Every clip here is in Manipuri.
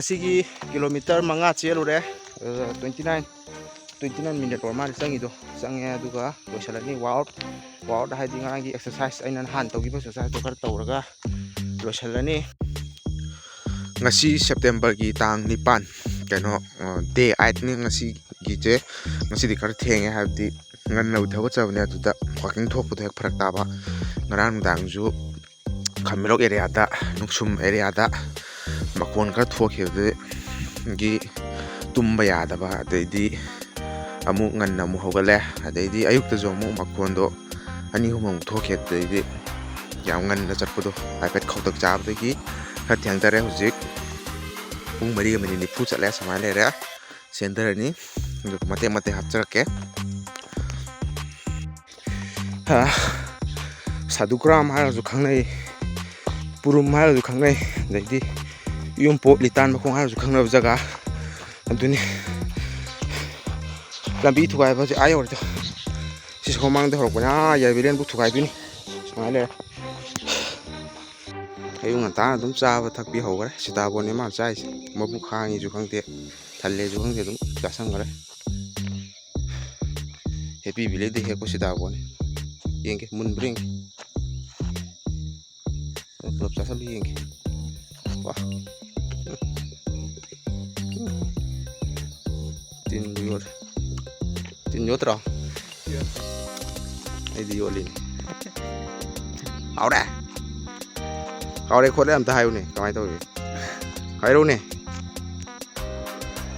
Sigi kilometer manga chelure 29 minute or mal sangido sange aduga loisalani wow da haidi ngangi exercise aina han tawgiba exercise to kar tawraga loisalani ngasi September gi tang 9 keno day 8 ni ngasi gi je ngasi di kar thenge habdi ngan nau thaw chabne atuda walking thok pu hek pharak taba ngarang dang ju khamirok area da nuksum area da makon kar thokhe gi tumba yada ba deidi amu ngan namu hogale deidi ayuk ta jo mu makon do ani hum thokhe deidi yang ngan na charpudo ipad khautak jab de gi kha thang tare hujik pung mari mani ni pu chale samale re center ni mate hapchake ha sadugram ha ju khangnai purum ha ju khangnai deidi yung po litan makong ha ju khangna jaga aduni lambi thugai ba ayor to si somang de horok na ya bilen bu thugai bini samale ayung anta dum cha ba thakbi hogare sita bone ma chai mabu khangi ju khangte thalle ju khangte dum dasang gare happy bile de he ko sita bone yenge mun bring klub sa sali yenge wah tin nhốt rồi đây đi vô liền áo đây khuất đấy làm ta hay luôn này cái máy tôi hay luôn này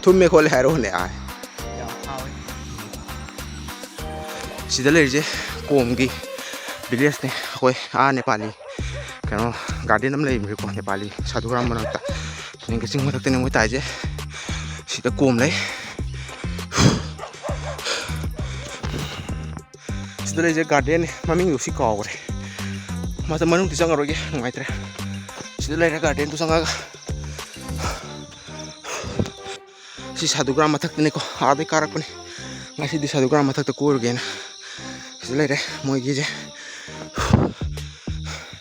thun mê khuất hay luôn này ai xí đây chứ cùng cái village này khôi Nepali cái nó garden nắm lấy mình của Nepali Sadhuram mà ta nên cái sinh hoạt thực tế này mới tài chứ xí đây cùng lấy đây là garden mà mình usi kau rồi mà teman mình tisang rồi cái ngoài thế đây là garden tu sang si Sadhugram mathak này có ada karak pun nggak sih di Sadhugram mathak tu kur gen đây là mọi cái gì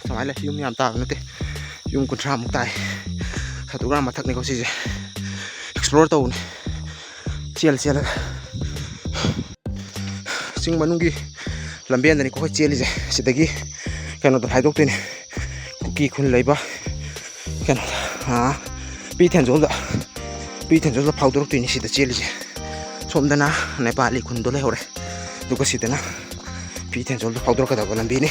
sama là yung nyam ta nè yung kontra muk tai Sadhugram mathak này có gì explore tàu này chial sing manungi lambian dani ko cheli je sidagi kano to haidok tin ki khun leiba kano pi then jol da powder tin sida cheli je somdana Nepali khun do le hore duka sidana pi then jol da powder ka da lambi ni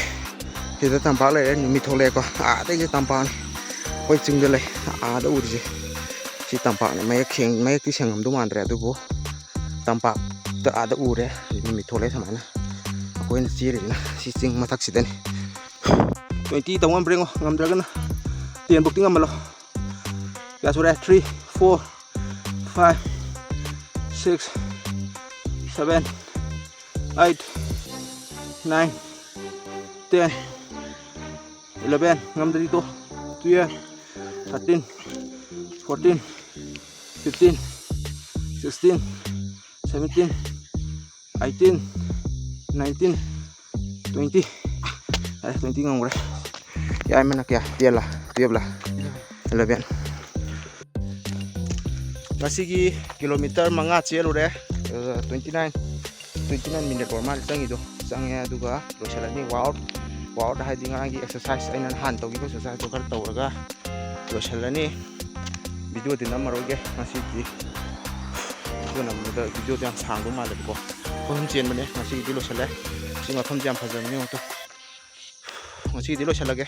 sida tampa le mi thole ko de je tampa ni koi ching de le da uri je si tampa ni mai ki sangam do man re du bo tampa da ure mi thole samana koin siri na si sing mathak sidani 20 tawam brengo ngam dragana tiền bukti ngam lo ya sura 3 4 5 6 7 8 9 10 11 ngam dari to 12 13 14 15 16 17 18 19 20 20 ngang rồi ya mana kya dia lah 11 ngasigi kilometer manga chelure 29 minute or mal sangido sange aduga loisalani wow da haidi ngangi exercise aina han tawgiba exercise to kar tawraga loisalani video din amaroge ngasigi video namda video yang sang do mal ko hôm chiên mà đấy ngasi di lo sale sing ma pham jam phajam ni to ngasi di lo sala ge